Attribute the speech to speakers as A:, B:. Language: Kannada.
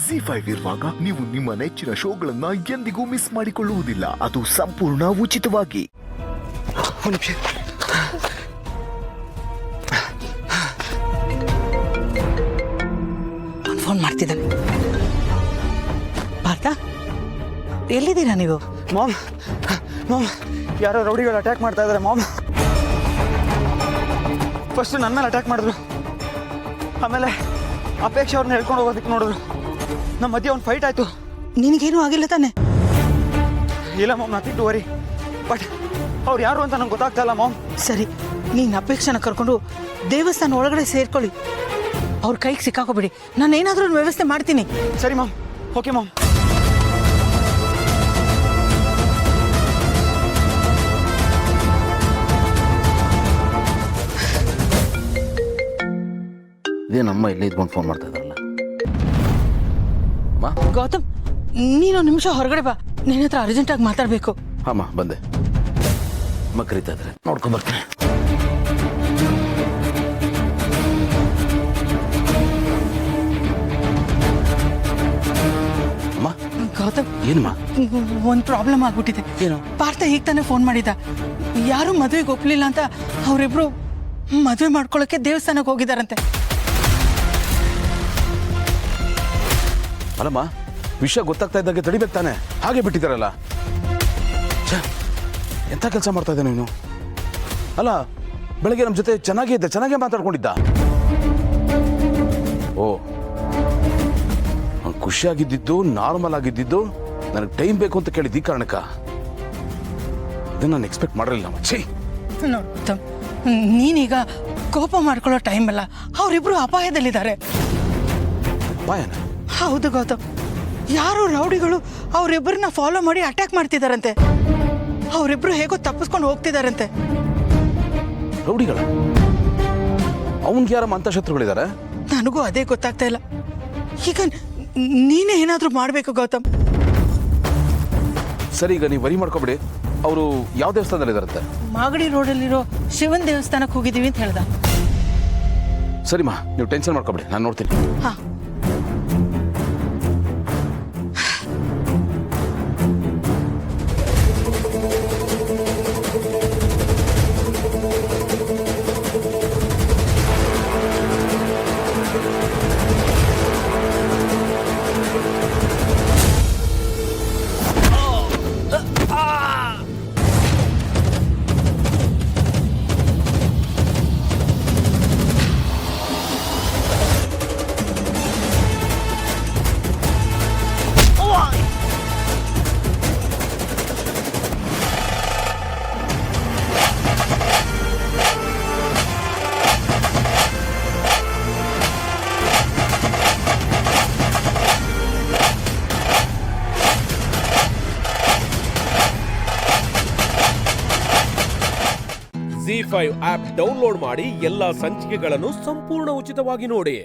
A: ZEE5 ಇರುವಾಗ ನೀವು ನಿಮ್ಮ ನೆಚ್ಚಿನ ಶೋಗಳನ್ನ ಎಂದಿಗೂ ಮಿಸ್ ಮಾಡಿಕೊಳ್ಳುವುದಿಲ್ಲ. ಅದು ಸಂಪೂರ್ಣ ಉಚಿತವಾಗಿ.
B: ಫೋನ್ ಮಾಡ್ತಿದ್ದಾನೆ. ಪಾರ್ಥ, ಎಲ್ಲಿದ್ದೀರಾ ನೀವು?
C: ಮಾಮ್ ಮಾಮ್ ಯಾರೋ ರೌಡಿಗಳು ಅಟ್ಯಾಕ್ ಮಾಡ್ತಾ ಇದ್ದಾರೆ ಮಾಮ್. ಫಸ್ಟ್ ನನ್ನ ಮೇಲೆ ಅಟ್ಯಾಕ್ ಮಾಡಿದ್ರು, ಆಮೇಲೆ ಅಪೇಕ್ಷೆ ಅವ್ರನ್ನ ಹೇಳ್ಕೊಂಡು ಹೋಗೋದಕ್ಕೆ ನೋಡಿದ್ರು. ನಮ್ಮ ಮಧ್ಯೆ ಒಂದು ಫೈಟ್ ಆಯಿತು.
B: ನಿನಗೇನು ಆಗಿಲ್ಲ ತಾನೆ?
C: ಇಲ್ಲ ma'am, nothing to worry. But ಅವ್ರು ಯಾರು ಅಂತ ನಂಗೆ ಗೊತ್ತಾಗ್ತಾ ಇಲ್ಲ ಮಾಮ್.
B: ಸರಿ, ನೀನು ಅಪೇಕ್ಷೆನ ಕರ್ಕೊಂಡು ದೇವಸ್ಥಾನ ಒಳಗಡೆ ಸೇರ್ಕೊಳ್ಳಿ. ಅವ್ರ ಕೈಗೆ ಸಿಕ್ಕಾಕೋಬಿಡಿ. ನಾನು ಏನಾದರೂ ಒಂದು ವ್ಯವಸ್ಥೆ ಮಾಡ್ತೀನಿ.
C: ಸರಿ ಮಾಮ್, ಓಕೆ ಮಾಮ್.
D: ಇದೇನಮ್ಮ ಇಲ್ಲೇ ಇದ್ಕೊಂಡು ಫೋನ್ ಮಾಡ್ತಾ ಇದ್ದಾರಲ್ಲ.
B: ಗೌತಮ್, ನೀನೊಂದು ನಿಮಿಷ ಹೊರಗಡೆ ಬಾ. ನಿನ್ನ ಹತ್ರ ಅರ್ಜೆಂಟಾಗಿ ಮಾತಾಡಬೇಕು.
D: ಹಾಂ ಬಂದೆ. ಅಮ್ಮ ಕರೀತಾ ಇದ್ದಾರೆ, ನೋಡ್ಕೊಂಡು ಬರ್ತೀನಿ. ಅಮ್ಮ.
B: ಗೌತಮ್,
D: ಏನಮ್ಮ?
B: ಒಂದು ಪ್ರಾಬ್ಲಮ್ ಆಗ್ಬಿಟ್ಟಿದೆ.
D: ಏನು?
B: ಪಾರ್ಥ ಈಗ ತಾನೇ ಫೋನ್ ಮಾಡಿದ್ದ. ಯಾರು ಮದುವೆಗೆ ಒಪ್ಲಿಲ್ಲ ಅಂತ ಅವರಿಬ್ರು ಮದುವೆ ಮಾಡ್ಕೊಳ್ಳೋಕೆ ದೇವಸ್ಥಾನಕ್ಕೆ ಹೋಗಿದಾರಂತೆ.
D: ಅಲ್ಲಮ್ಮ, ವಿಷಯ ಗೊತ್ತಾಗ್ತಾ ಇದ್ದಾಗೆ ತಡಿಬೇಕು ತಾನೆ, ಹಾಗೆ ಬಿಟ್ಟಿದ್ದಾರಲ್ಲ. ಎಂಥ ಕೆಲಸ ಮಾಡ್ತಾ ಇದ್ದೆ ನೀನು? ಅಲ್ಲ, ಬೆಳಗ್ಗೆ ನಮ್ಮ ಜೊತೆ ಚೆನ್ನಾಗೇ ಮಾತಾಡ್ಕೊಂಡಿದ್ದ. ಓ, ಖುಷಿಯಾಗಿದ್ದು ನಾರ್ಮಲ್ ಆಗಿದ್ದು ನನಗೆ ಟೈಮ್ ಬೇಕು ಅಂತ ಕೇಳಿದ್ದು ಈ ಕಾರಣಕ್ಕ. ಇದನ್ನ ನಾನು ಎಕ್ಸ್ಪೆಕ್ಟ್ ಮಾಡಿರಲಿಲ್ಲ.
B: ನೋಡು, ನೀನೀಗ ಕೋಪ ಮಾಡ್ಕೊಳ್ಳೋ ಟೈಮ್ ಅಲ್ಲ. ಅವರಿಬ್ರು ಅಪಾಯದಲ್ಲಿದ್ದಾರೆ.
D: ಅಪಾಯನ?
B: ಹೌದು ಗೌತಮ್, ಯಾರು ರೌಡಿಗಳು ಅವರಿಬ್ಬರನ್ನ ಫಾಲೋ ಮಾಡಿ ಅಟ್ಯಾಕ್ ಮಾಡ್ತಿದಾರಂತೆ. ಅವರಿಬ್ರು ಹೇಗೋ ತಪ್ಪಿಸ್ಕೊಂಡು ಹೋಗ್ತಿದಾರಂತೆ.
D: ರೌಡಿಗಳ? ಅವನ್ಗೆ ಯಾರ ಅಂತಃಶತ್ರುಗಳಿದ್ದಾರೆ?
B: ನನಗೂ ಅದೇ ಗೊತ್ತಾಗ್ತಾ ಇಲ್ಲ. ಈಗ ನೀನೇ ಏನಾದ್ರೂ ಮಾಡ್ಬೇಕು ಗೌತಮ್.
D: ಸರಿ, ಈಗ ನೀವು ವರಿ ಮಾಡ್ಕೊಬಿಡಿ. ಅವರು ಯಾವ ದೇವಸ್ಥಾನದಲ್ಲಿದ್ದಾರಂತೆ?
B: ಮಾಗಡಿ ರೋಡಲ್ಲಿರೋ ಶಿವನ್ ದೇವಸ್ಥಾನಕ್ಕೆ ಹೋಗಿದ್ದೀವಿ ಅಂತ ಹೇಳ್ದ.
D: ಸರಿಮಾ, ನೀವು ಟೆನ್ಷನ್ ಮಾಡ್ಕೊಬಿಡಿ, ನಾನು ನೋಡ್ತೀನಿ.
B: ಹಾ.
E: ZEE5 ಆಪ್ ಡೌನ್ಲೋಡ್ ಮಾಡಿ ಎಲ್ಲಾ ಸಂಚಿಕೆಗಳನ್ನು ಸಂಪೂರ್ಣ ಉಚಿತವಾಗಿ ನೋಡಿ.